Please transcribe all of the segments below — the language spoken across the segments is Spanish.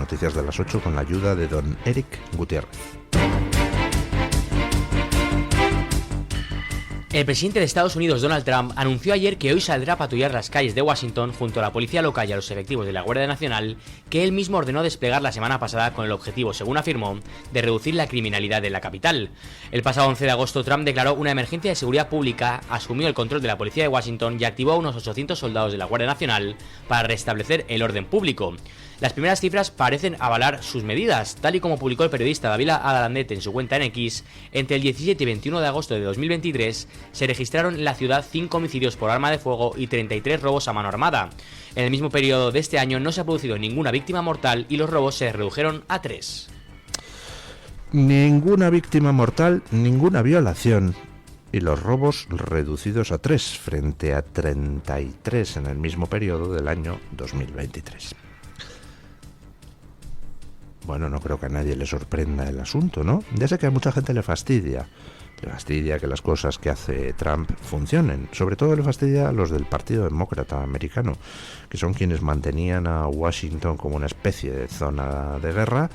noticias de las 8 con la ayuda de don Eric Gutiérrez. El presidente de Estados Unidos, Donald Trump, anunció ayer que hoy saldrá a patrullar las calles de Washington junto a la policía local y a los efectivos de la Guardia Nacional, que él mismo ordenó desplegar la semana pasada con el objetivo, según afirmó, de reducir la criminalidad en la capital. El pasado 11 de agosto, Trump declaró una emergencia de seguridad pública, asumió el control de la policía de Washington y activó a unos 800 soldados de la Guardia Nacional para restablecer el orden público. Las primeras cifras parecen avalar sus medidas, tal y como publicó el periodista David Alandet en su cuenta en X. Entre el 17 y 21 de agosto de 2023 se registraron en la ciudad 5 homicidios por arma de fuego y 33 robos a mano armada. En el mismo periodo de este año no se ha producido ninguna víctima mortal y los robos se redujeron a 3. Ninguna víctima mortal, ninguna violación y los robos reducidos a 3 frente a 33 en el mismo periodo del año 2023. Bueno, no creo que a nadie le sorprenda el asunto, ¿no? Ya sé que a mucha gente le fastidia que las cosas que hace Trump funcionen. Sobre todo le fastidia a los del Partido Demócrata americano, que son quienes mantenían a Washington como una especie de zona de guerra,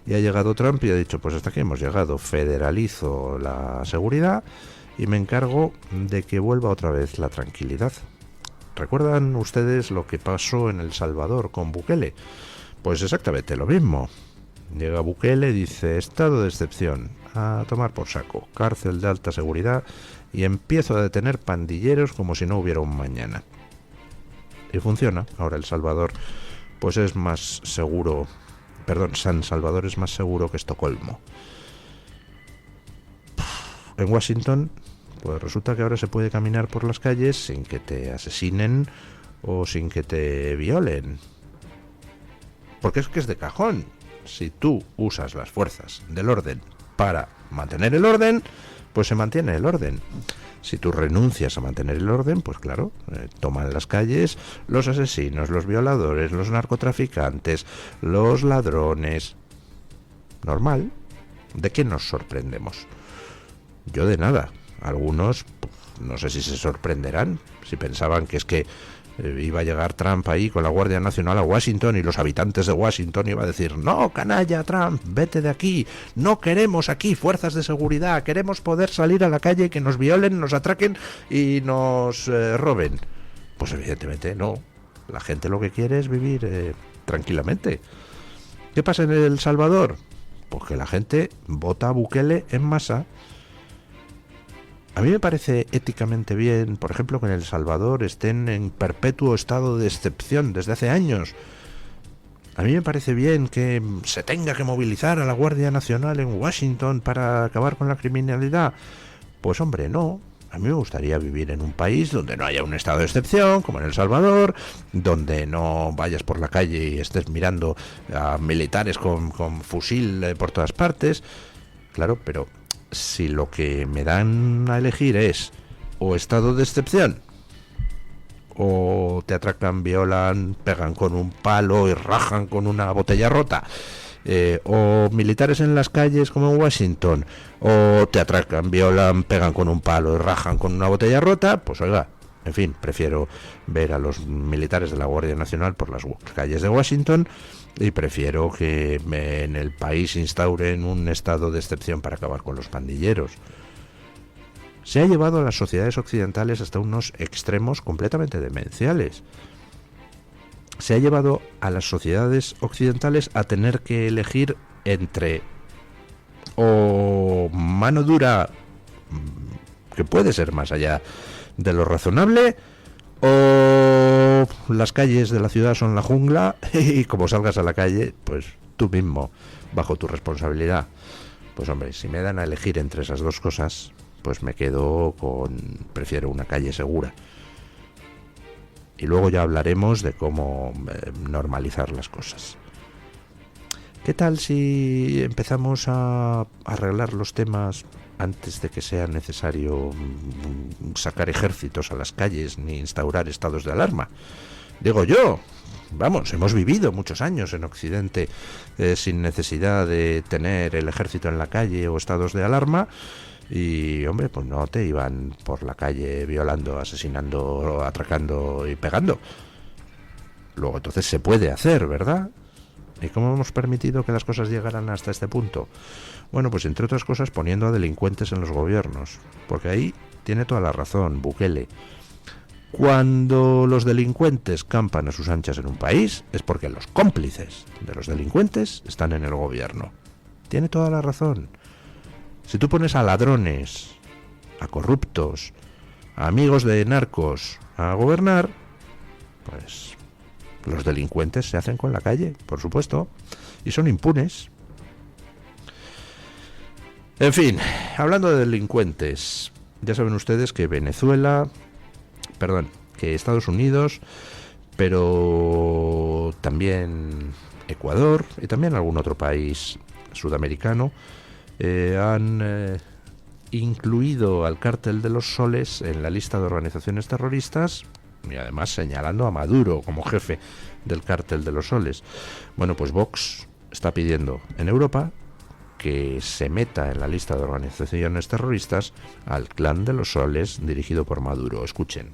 y ha llegado Trump y ha dicho, pues hasta aquí hemos llegado, federalizo la seguridad y me encargo de que vuelva otra vez la tranquilidad. ¿Recuerdan ustedes lo que pasó en El Salvador con Bukele? Pues exactamente lo mismo. Llega Bukele, dice, estado de excepción, a tomar por saco, cárcel de alta seguridad, y empiezo a detener pandilleros como si no hubiera un mañana. Y funciona. Ahora El Salvador, pues es más seguro, San Salvador es más seguro que Estocolmo. En Washington, pues resulta que ahora se puede caminar por las calles sin que te asesinen o sin que te violen. Porque es que es de cajón. Si tú usas las fuerzas del orden para mantener el orden, pues se mantiene el orden. Si tú renuncias a mantener el orden, pues claro, toman las calles los asesinos, los violadores, los narcotraficantes, los ladrones. Normal. ¿De qué nos sorprendemos? Yo de nada. Algunos, pues, no sé si se sorprenderán, si pensaban que es que iba a llegar Trump ahí con la Guardia Nacional a Washington y los habitantes de Washington iba a decir, no, canalla Trump, vete de aquí, no queremos aquí fuerzas de seguridad, queremos poder salir a la calle y que nos violen, nos atraquen y nos roben. Pues evidentemente no, la gente lo que quiere es vivir tranquilamente. ¿Qué pasa en El Salvador? Pues que la gente vota a Bukele en masa. A mí me parece éticamente bien, por ejemplo, que en El Salvador estén en perpetuo estado de excepción desde hace años. A mí me parece bien que se tenga que movilizar a la Guardia Nacional en Washington para acabar con la criminalidad. Pues hombre, no. A mí me gustaría vivir en un país donde no haya un estado de excepción, como en El Salvador, donde no vayas por la calle y estés mirando a militares con fusil por todas partes. Claro, pero si lo que me dan a elegir es o estado de excepción, o te atracan, violan, pegan con un palo y rajan con una botella rota, o militares en las calles como en Washington, o te atracan, violan, pegan con un palo y rajan con una botella rota, pues oiga, en fin, prefiero ver a los militares de la Guardia Nacional por las calles de Washington y prefiero que en el país instauren un estado de excepción para acabar con los pandilleros. Se ha llevado a las sociedades occidentales hasta unos extremos completamente demenciales. Se ha llevado a las sociedades occidentales a tener que elegir entre o mano dura, que puede ser más allá de lo razonable, o las calles de la ciudad son la jungla y como salgas a la calle, pues tú mismo, bajo tu responsabilidad. Pues hombre, si me dan a elegir entre esas dos cosas, pues me quedo prefiero una calle segura. Y luego ya hablaremos de cómo normalizar las cosas. ¿Qué tal si empezamos a arreglar los temas antes de que sea necesario sacar ejércitos a las calles ni instaurar estados de alarma? Digo yo, vamos, hemos vivido muchos años en Occidente sin necesidad de tener el ejército en la calle o estados de alarma. Y, hombre, pues no te iban por la calle violando, asesinando, atracando y pegando. Luego, entonces se puede hacer, ¿verdad? ¿Y cómo hemos permitido que las cosas llegaran hasta este punto? Bueno, pues entre otras cosas poniendo a delincuentes en los gobiernos, porque ahí tiene toda la razón Bukele. Cuando los delincuentes campan a sus anchas en un país es porque los cómplices de los delincuentes están en el gobierno. Tiene toda la razón. Si tú pones a ladrones, a corruptos, a amigos de narcos a gobernar, pues los delincuentes se hacen con la calle, por supuesto, y son impunes. En fin, hablando de delincuentes, ya saben ustedes que que Estados Unidos, pero también Ecuador y también algún otro país sudamericano han incluido al Cártel de los Soles en la lista de organizaciones terroristas y además señalando a Maduro como jefe del Cártel de los Soles. Bueno, pues Vox está pidiendo en Europa que se meta en la lista de organizaciones terroristas al Clan de los Soles dirigido por Maduro. Escuchen.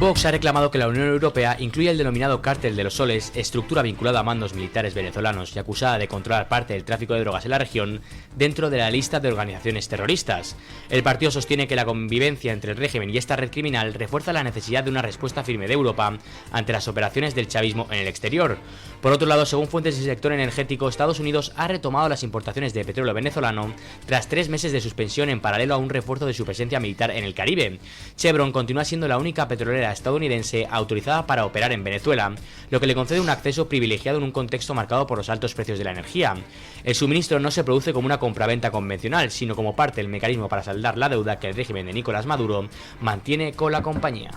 Vox ha reclamado que la Unión Europea incluya el denominado Cártel de los Soles, estructura vinculada a mandos militares venezolanos y acusada de controlar parte del tráfico de drogas en la región, dentro de la lista de organizaciones terroristas. El partido sostiene que la convivencia entre el régimen y esta red criminal refuerza la necesidad de una respuesta firme de Europa ante las operaciones del chavismo en el exterior. Por otro lado, según fuentes del sector energético, Estados Unidos ha retomado las importaciones de petróleo venezolano tras 3 meses de suspensión en paralelo a un refuerzo de su presencia militar en el Caribe. Chevron continúa siendo la única petrolera estadounidense autorizada para operar en Venezuela, lo que le concede un acceso privilegiado en un contexto marcado por los altos precios de la energía. El suministro no se produce como una compraventa convencional, sino como parte del mecanismo para saldar la deuda que el régimen de Nicolás Maduro mantiene con la compañía.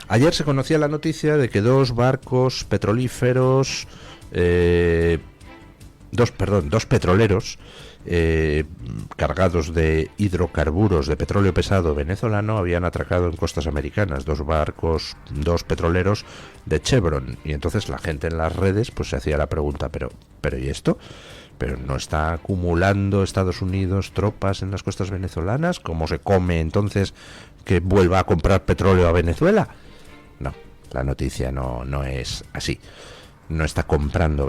Ayer se conocía la noticia de que 2 barcos petrolíferos, dos petroleros cargados de hidrocarburos de petróleo pesado venezolano habían atracado en costas americanas, 2 petroleros de Chevron, y entonces la gente en las redes pues se hacía la pregunta, pero ¿y esto? ¿Pero no está acumulando Estados Unidos tropas en las costas venezolanas? ¿Cómo se come entonces que vuelva a comprar petróleo a Venezuela? No, la noticia no es así. No está comprando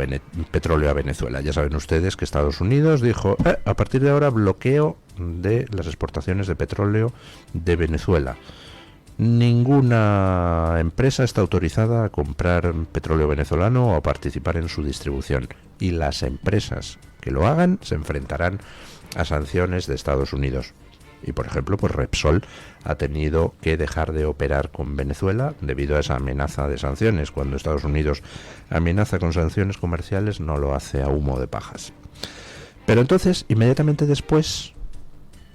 petróleo a Venezuela. Ya saben ustedes que Estados Unidos dijo, a partir de ahora bloqueo de las exportaciones de petróleo de Venezuela. Ninguna empresa está autorizada a comprar petróleo venezolano o a participar en su distribución. Y las empresas que lo hagan se enfrentarán a sanciones de Estados Unidos. Y por ejemplo, pues Repsol ha tenido que dejar de operar con Venezuela debido a esa amenaza de sanciones. Cuando Estados Unidos amenaza con sanciones comerciales, no lo hace a humo de pajas. Pero entonces, inmediatamente después,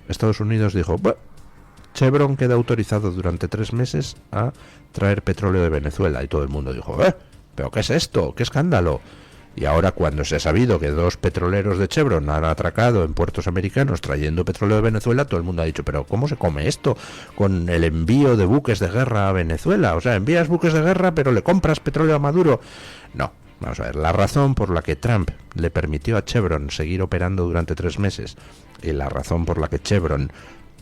Estados Unidos dijo, Chevron queda autorizado durante 3 meses a traer petróleo de Venezuela. Y todo el mundo dijo, ¿pero qué es esto? ¡Qué escándalo! Y ahora, cuando se ha sabido que 2 petroleros de Chevron han atracado en puertos americanos trayendo petróleo de Venezuela, todo el mundo ha dicho, ¿pero cómo se come esto con el envío de buques de guerra a Venezuela? O sea, envías buques de guerra, pero le compras petróleo a Maduro. No, vamos a ver, la razón por la que Trump le permitió a Chevron seguir operando durante 3 meses y la razón por la que Chevron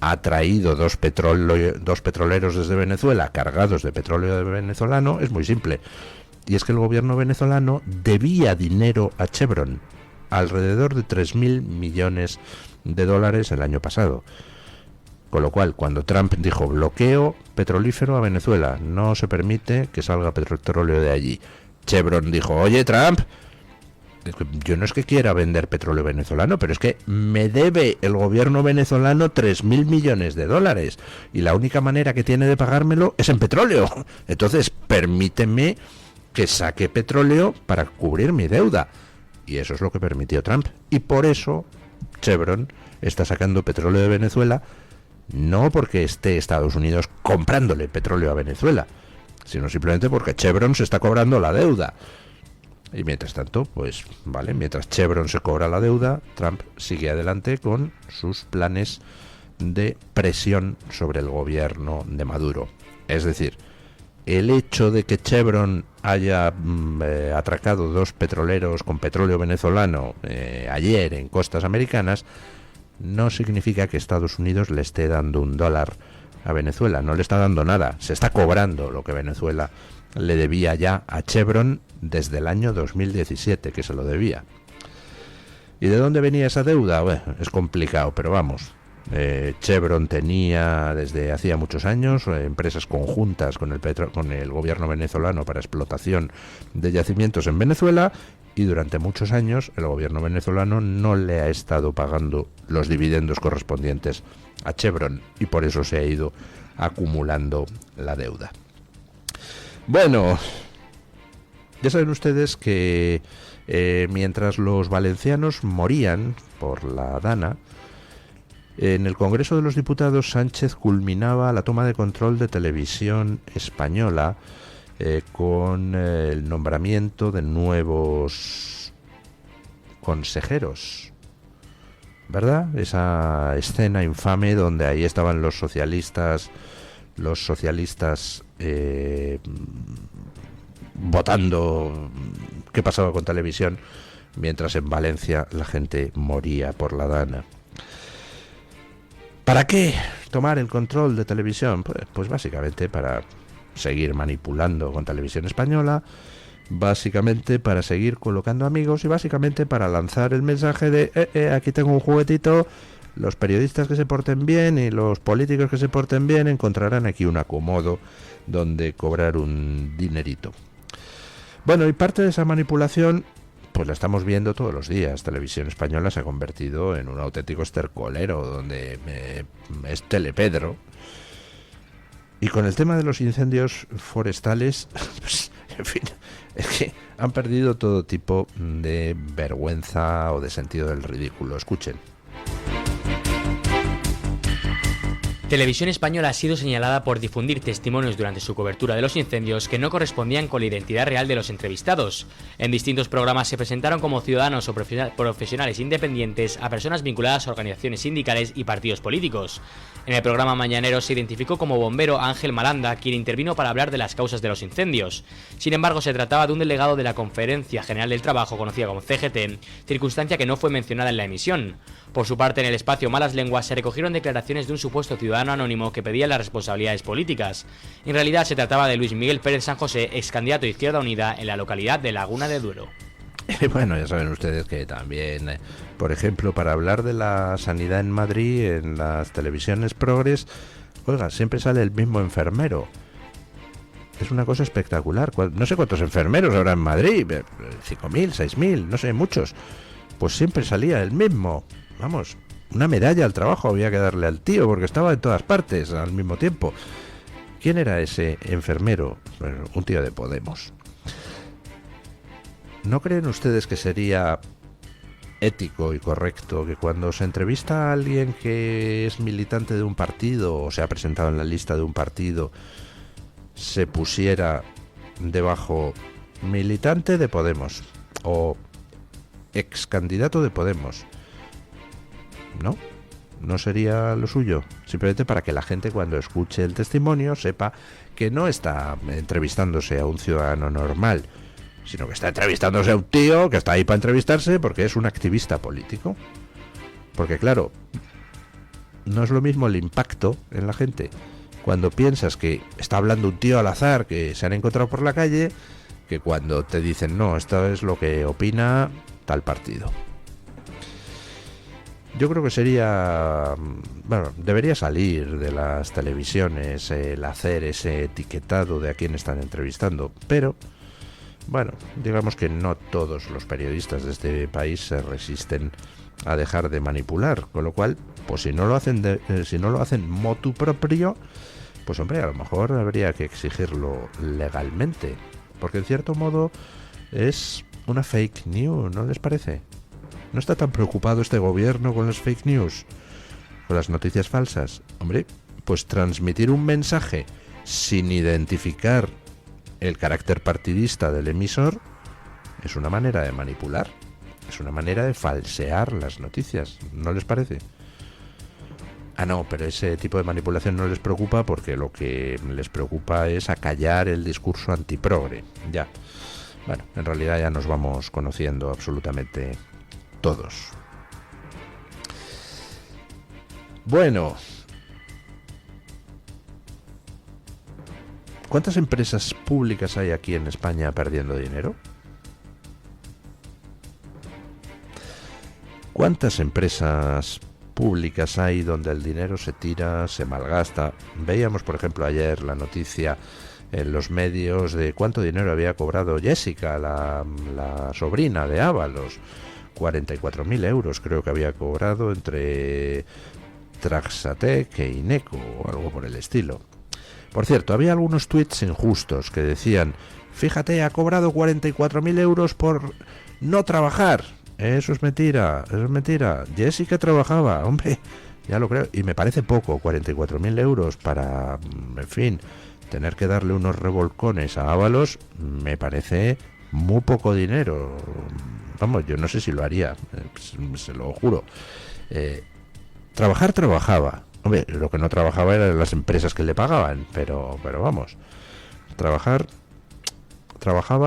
ha traído 2 petroleros desde Venezuela cargados de petróleo venezolano es muy simple. Y es que el gobierno venezolano debía dinero a Chevron, alrededor de $3.000 millones el año pasado. Con lo cual, cuando Trump dijo bloqueo petrolífero a Venezuela, no se permite que salga petróleo de allí, Chevron dijo, oye Trump, yo no es que quiera vender petróleo venezolano, pero es que me debe el gobierno venezolano $3.000 millones y la única manera que tiene de pagármelo es en petróleo. Entonces, permíteme que saque petróleo para cubrir mi deuda. Y eso es lo que permitió Trump. Y por eso Chevron está sacando petróleo de Venezuela, no porque esté Estados Unidos comprándole petróleo a Venezuela, sino simplemente porque Chevron se está cobrando la deuda. Y mientras tanto, pues vale, mientras Chevron se cobra la deuda, Trump sigue adelante con sus planes de presión sobre el gobierno de Maduro. Es decir, el hecho de que Chevron haya atracado 2 petroleros con petróleo venezolano ayer en costas americanas no significa que Estados Unidos le esté dando $1 a Venezuela. No le está dando nada, se está cobrando lo que Venezuela le debía ya a Chevron desde el año 2017, que se lo debía. ¿Y de dónde venía esa deuda? Bueno, es complicado, pero vamos. Chevron tenía desde hacía muchos años empresas conjuntas con el gobierno venezolano para explotación de yacimientos en Venezuela, y durante muchos años el gobierno venezolano no le ha estado pagando los dividendos correspondientes a Chevron, y por eso se ha ido acumulando la deuda. Bueno, ya saben ustedes que mientras los valencianos morían por la Dana, en el Congreso de los Diputados Sánchez culminaba la toma de control de Televisión Española con el nombramiento de nuevos consejeros, ¿verdad? Esa escena infame donde ahí estaban los socialistas votando qué pasaba con Televisión, mientras en Valencia la gente moría por la Dana. ¿Para qué tomar el control de Televisión? Pues básicamente para seguir manipulando con Televisión Española, básicamente para seguir colocando amigos, y básicamente para lanzar el mensaje de aquí tengo un juguetito, los periodistas que se porten bien y los políticos que se porten bien encontrarán aquí un acomodo donde cobrar un dinerito. Bueno, y parte de esa manipulación pues la estamos viendo todos los días. Televisión Española se ha convertido en un auténtico estercolero donde es Telepedro. Y con el tema de los incendios forestales, pues, en fin, es que han perdido todo tipo de vergüenza o de sentido del ridículo. Escuchen. Televisión Española ha sido señalada por difundir testimonios durante su cobertura de los incendios que no correspondían con la identidad real de los entrevistados. En distintos programas se presentaron como ciudadanos o profesionales independientes a personas vinculadas a organizaciones sindicales y partidos políticos. En el programa mañanero se identificó como bombero Ángel Malanda, quien intervino para hablar de las causas de los incendios. Sin embargo, se trataba de un delegado de la Conferencia General del Trabajo, conocida como CGT, circunstancia que no fue mencionada en la emisión. Por su parte, en el espacio Malas Lenguas se recogieron declaraciones de un supuesto ciudadano anónimo que pedía las responsabilidades políticas. En realidad se trataba de Luis Miguel Pérez San José, ex candidato de Izquierda Unida en la localidad de Laguna de Duero. Bueno, ya saben ustedes que también, por ejemplo, para hablar de la sanidad en Madrid, en las televisiones progres, oiga, siempre sale el mismo enfermero. Es una cosa espectacular. No sé cuántos enfermeros habrá en Madrid, 5.000, 6.000, no sé, muchos. Pues siempre salía el mismo. Vamos, una medalla al trabajo había que darle al tío, porque estaba en todas partes al mismo tiempo. ¿Quién era ese enfermero? Bueno, un tío de Podemos. ¿No creen ustedes que sería ético y correcto que cuando se entrevista a alguien que es militante de un partido o se ha presentado en la lista de un partido, se pusiera debajo militante de Podemos o ex candidato de Podemos? ¿No? ¿No sería lo suyo? Simplemente para que la gente, cuando escuche el testimonio, sepa que no está entrevistándose a un ciudadano normal, sino que está entrevistándose a un tío que está ahí para entrevistarse porque es un activista político. Porque claro, no es lo mismo el impacto en la gente cuando piensas que está hablando un tío al azar que se han encontrado por la calle, que cuando te dicen, no, esto es lo que opina tal partido. Yo creo que sería, bueno, debería salir de las televisiones el hacer ese etiquetado de a quién están entrevistando, pero bueno, digamos que no todos los periodistas de este país se resisten a dejar de manipular, con lo cual, pues si no lo hacen motu proprio, pues hombre, a lo mejor habría que exigirlo legalmente, porque en cierto modo es una fake news, ¿no les parece? ¿No está tan preocupado este gobierno con las fake news, con las noticias falsas? Hombre, pues transmitir un mensaje sin identificar el carácter partidista del emisor es una manera de manipular, es una manera de falsear las noticias, ¿no les parece? Ah, no, pero ese tipo de manipulación no les preocupa porque lo que les preocupa es acallar el discurso antiprogre. Ya, bueno, en realidad ya nos vamos conociendo absolutamente todos. Bueno, ¿Cuántas empresas públicas hay aquí en España perdiendo dinero? ¿Cuántas empresas públicas hay donde el dinero se tira, se malgasta? Veíamos, por ejemplo, ayer la noticia en los medios de cuánto dinero había cobrado Jessica, la sobrina de Ábalos. 44.000 euros creo que había cobrado entre Traxatec e Ineco o algo por el estilo. Por cierto, había algunos tweets injustos que decían: fíjate, ha cobrado 44.000 euros por no trabajar. Eso es mentira, eso es mentira. Jessica trabajaba, hombre, ya lo creo. Y me parece poco, 44.000 euros para, en fin, tener que darle unos revolcones a Ábalos, me parece muy poco dinero. Vamos, yo no sé si lo haría, se lo juro. Trabajar trabajaba. Hombre, lo que no trabajaba eran las empresas que le pagaban, pero vamos, trabajaba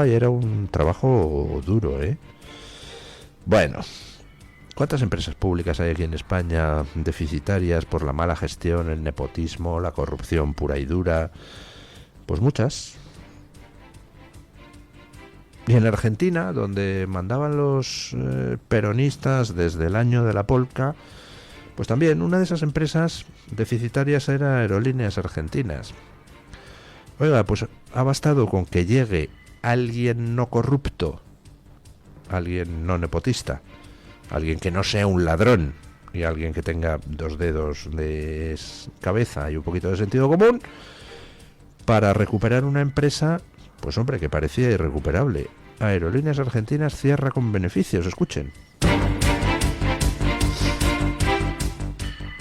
y era un trabajo duro, ¿eh? Bueno, ¿cuántas empresas públicas hay aquí en España deficitarias por la mala gestión, el nepotismo, la corrupción pura y dura? Pues muchas. Y en Argentina, donde mandaban los peronistas desde el año de la polca, pues también una de esas empresas deficitarias era Aerolíneas Argentinas. Oiga, pues ha bastado con que llegue alguien no corrupto, alguien no nepotista, alguien que no sea un ladrón y alguien que tenga 2 dedos de cabeza y un poquito de sentido común para recuperar una empresa, pues hombre, que parecía irrecuperable. Aerolíneas Argentinas cierra con beneficios, escuchen.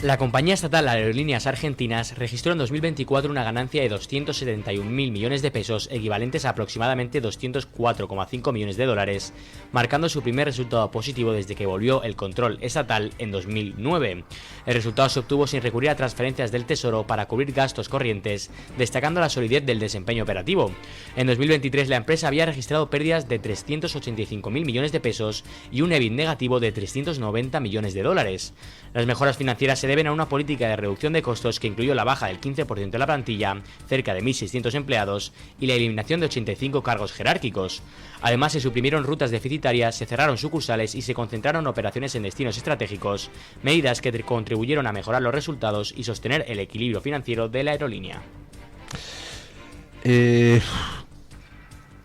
La compañía estatal Aerolíneas Argentinas registró en 2024 una ganancia de 271.000 millones de pesos, equivalentes a aproximadamente 204,5 millones de dólares, marcando su primer resultado positivo desde que volvió el control estatal en 2009. El resultado se obtuvo sin recurrir a transferencias del Tesoro para cubrir gastos corrientes, destacando la solidez del desempeño operativo. En 2023 la empresa había registrado pérdidas de 385.000 millones de pesos y un EBIT negativo de 390 millones de dólares. Las mejoras financieras se deben a una política de reducción de costos que incluyó la baja del 15% de la plantilla, cerca de 1.600 empleados, y la eliminación de 85 cargos jerárquicos. Además, se suprimieron rutas deficitarias, se cerraron sucursales y se concentraron operaciones en destinos estratégicos, medidas que contribuyeron a mejorar los resultados y sostener el equilibrio financiero de la aerolínea.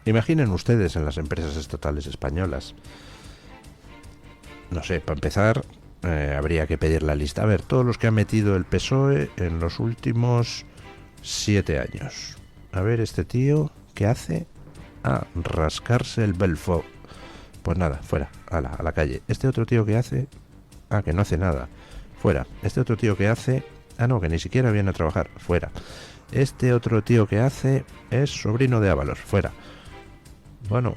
Imaginen ustedes en las empresas estatales españolas. No sé, para empezar, habría que pedir la lista. A ver, todos los que ha metido el PSOE en los últimos 7 años. A ver, este tío, ¿qué hace? Rascarse el belfo. Pues nada, fuera, a la calle. Este otro tío, ¿qué hace? Que no hace nada. Fuera. Este otro tío, ¿qué hace? No, que ni siquiera viene a trabajar. Fuera. Este otro tío, ¿qué hace? Es sobrino de Ábalos. Fuera. Bueno,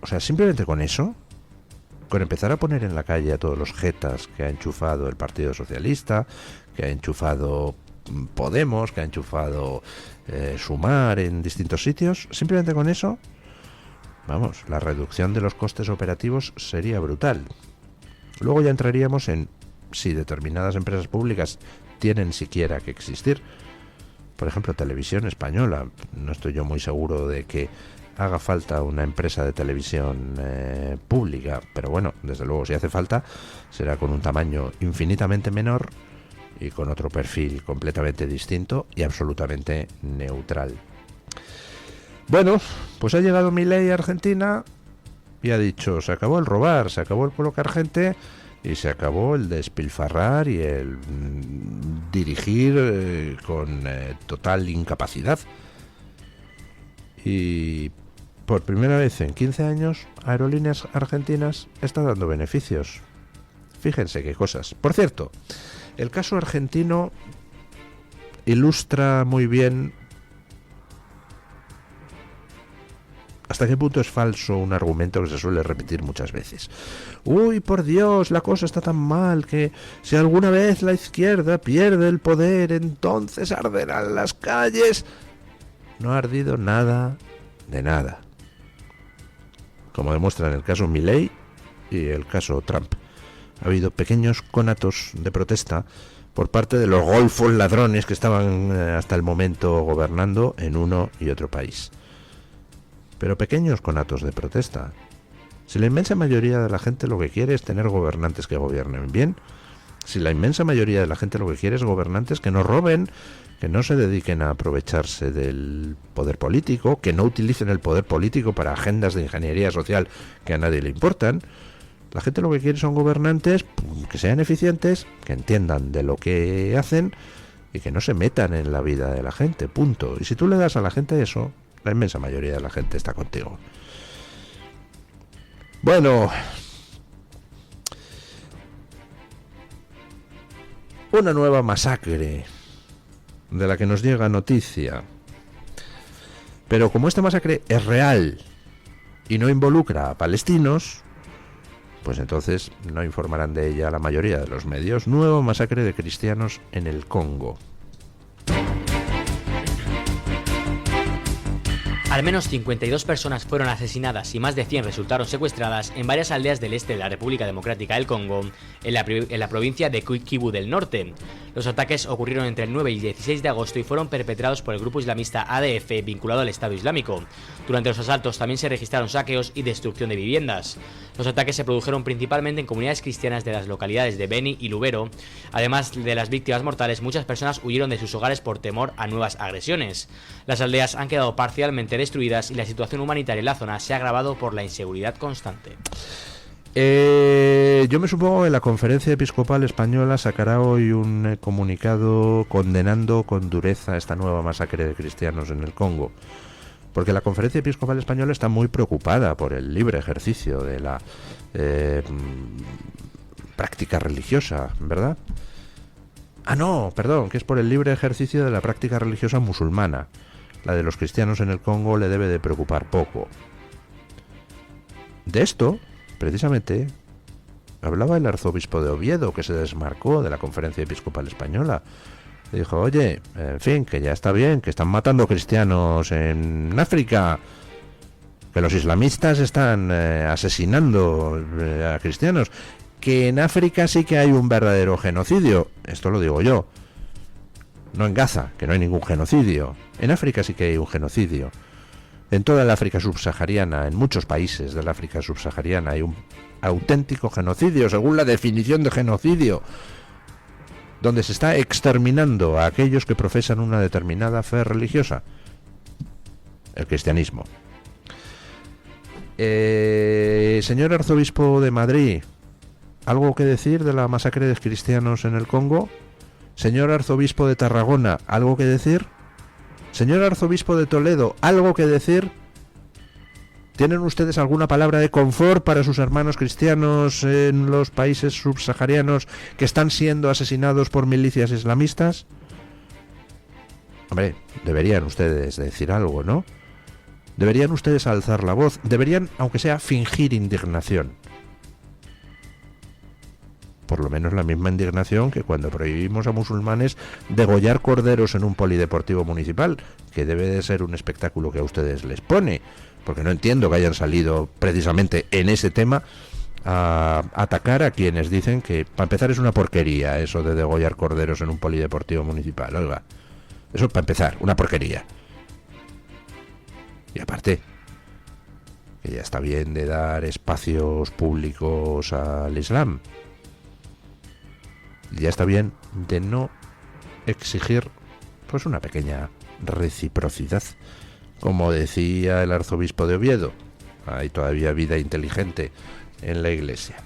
o sea, simplemente con eso, con empezar a poner en la calle a todos los jetas que ha enchufado el Partido Socialista, que ha enchufado Podemos, que ha enchufado Sumar en distintos sitios, simplemente con eso, vamos, la reducción de los costes operativos sería brutal. Luego ya entraríamos en si determinadas empresas públicas tienen siquiera que existir. Por ejemplo, Televisión Española. No estoy yo muy seguro de que haga falta una empresa de televisión pública, pero bueno, desde luego si hace falta será con un tamaño infinitamente menor y con otro perfil completamente distinto y absolutamente neutral. Bueno, pues ha llegado Milei a Argentina y ha dicho: se acabó el robar, se acabó el colocar gente y se acabó el despilfarrar y el dirigir con total incapacidad. Y por primera vez en 15 años, Aerolíneas Argentinas está dando beneficios. Fíjense qué cosas. Por cierto, el caso argentino ilustra muy bien hasta qué punto es falso un argumento que se suele repetir muchas veces. Uy, por Dios, la cosa está tan mal que si alguna vez la izquierda pierde el poder, entonces arderán las calles. No ha ardido nada de nada, como demuestran el caso Milei y el caso Trump. Ha habido pequeños conatos de protesta, por parte de los golfos ladrones que estaban hasta el momento gobernando en uno y otro país. Pero pequeños conatos de protesta. Si la inmensa mayoría de la gente lo que quiere es tener gobernantes que gobiernen bien, si la inmensa mayoría de la gente lo que quiere es gobernantes que no roben, que no se dediquen a aprovecharse del poder político, que no utilicen el poder político para agendas de ingeniería social que a nadie le importan, la gente lo que quiere son gobernantes que sean eficientes, que entiendan de lo que hacen y que no se metan en la vida de la gente, punto. Y si tú le das a la gente eso, la inmensa mayoría de la gente está contigo. Bueno, una nueva masacre de la que nos llega noticia. Pero como esta masacre es real y no involucra a palestinos, pues entonces no informarán de ella la mayoría de los medios. Nueva masacre de cristianos en el Congo. Al menos 52 personas fueron asesinadas y más de 100 resultaron secuestradas en varias aldeas del este de la República Democrática del Congo, en la provincia de Kivu del Norte. Los ataques ocurrieron entre el 9 y el 16 de agosto y fueron perpetrados por el grupo islamista ADF vinculado al Estado Islámico. Durante los asaltos también se registraron saqueos y destrucción de viviendas. Los ataques se produjeron principalmente en comunidades cristianas de las localidades de Beni y Lubero. Además de las víctimas mortales, muchas personas huyeron de sus hogares por temor a nuevas agresiones. Las aldeas han quedado parcialmente destruidas y la situación humanitaria en la zona se ha agravado por la inseguridad constante. Yo me supongo que la Conferencia Episcopal Española sacará hoy un comunicado condenando con dureza esta nueva masacre de cristianos en el Congo. Porque la Conferencia Episcopal Española está muy preocupada por el libre ejercicio de la práctica religiosa, ¿verdad? Ah, no, perdón, que es por el libre ejercicio de la práctica religiosa musulmana. La de los cristianos en el Congo le debe de preocupar poco. De esto, precisamente, hablaba el arzobispo de Oviedo, que se desmarcó de la Conferencia Episcopal Española. Dijo, oye, en fin, que ya está bien, que están matando cristianos en África, que los islamistas están asesinando a cristianos, que en África sí que hay un verdadero genocidio. Esto lo digo yo. No en Gaza, que no hay ningún genocidio. En África sí que hay un genocidio. En toda el África subsahariana, en muchos países del África subsahariana, hay un auténtico genocidio, según la definición de genocidio, donde se está exterminando a aquellos que profesan una determinada fe religiosa, el cristianismo. Señor arzobispo de Madrid, ¿algo que decir de la masacre de cristianos en el Congo? Señor arzobispo de Tarragona, ¿algo que decir? Señor arzobispo de Toledo, ¿algo que decir? ¿Tienen ustedes alguna palabra de confort para sus hermanos cristianos en los países subsaharianos que están siendo asesinados por milicias islamistas? Hombre, deberían ustedes decir algo, ¿no? Deberían ustedes alzar la voz, deberían, aunque sea, fingir indignación. Por lo menos la misma indignación que cuando prohibimos a musulmanes degollar corderos en un polideportivo municipal, que debe de ser un espectáculo que a ustedes les pone, porque no entiendo que hayan salido precisamente en ese tema a atacar a quienes dicen que, para empezar, es una porquería eso de degollar corderos en un polideportivo municipal. Oiga, eso para empezar, una porquería. Y aparte, que ya está bien de dar espacios públicos al Islam. Ya está bien de no exigir pues una pequeña reciprocidad. Como decía el arzobispo de Oviedo, hay todavía vida inteligente en la iglesia.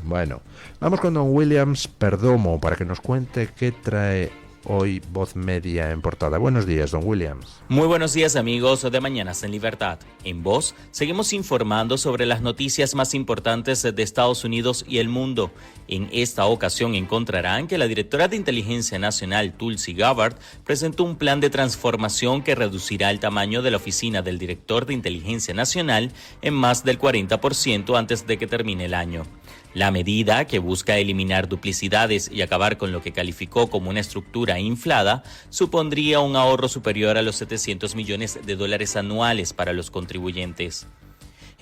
Bueno, vamos con don Williams Perdomo para que nos cuente qué trae hoy Voz Media en portada. Buenos días, don Williams. Muy buenos días, amigos de Mañanas en Libertad. En Voz seguimos informando sobre las noticias más importantes de Estados Unidos y el mundo. En esta ocasión encontrarán que la directora de Inteligencia Nacional, Tulsi Gabbard, presentó un plan de transformación que reducirá el tamaño de la oficina del director de Inteligencia Nacional en más del 40% antes de que termine el año. La medida, que busca eliminar duplicidades y acabar con lo que calificó como una estructura inflada, supondría un ahorro superior a los $700 millones anuales para los contribuyentes.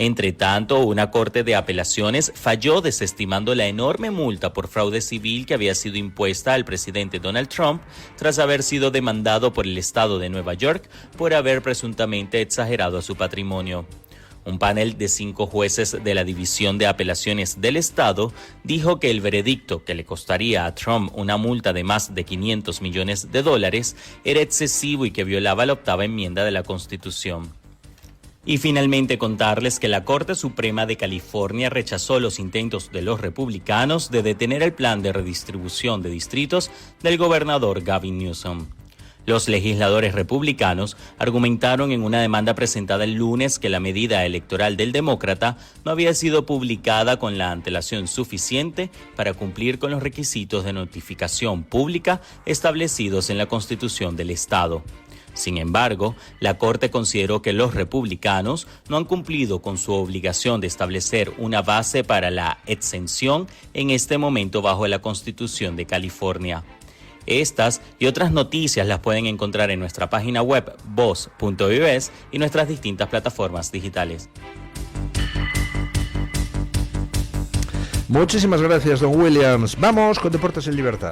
Entre tanto, una corte de apelaciones falló desestimando la enorme multa por fraude civil que había sido impuesta al presidente Donald Trump tras haber sido demandado por el estado de Nueva York por haber presuntamente exagerado su patrimonio. Un panel de 5 jueces de la División de Apelaciones del Estado dijo que el veredicto que le costaría a Trump una multa de más de $500 millones era excesivo y que violaba la 8ª enmienda de la Constitución. Y finalmente contarles que la Corte Suprema de California rechazó los intentos de los republicanos de detener el plan de redistribución de distritos del gobernador Gavin Newsom. Los legisladores republicanos argumentaron en una demanda presentada el lunes que la medida electoral del demócrata no había sido publicada con la antelación suficiente para cumplir con los requisitos de notificación pública establecidos en la Constitución del Estado. Sin embargo, la Corte consideró que los republicanos no han cumplido con su obligación de establecer una base para la exención en este momento bajo la Constitución de California. Estas y otras noticias las pueden encontrar en nuestra página web voz.us y nuestras distintas plataformas digitales. Muchísimas gracias, don Williams. Vamos con Deportes en Libertad.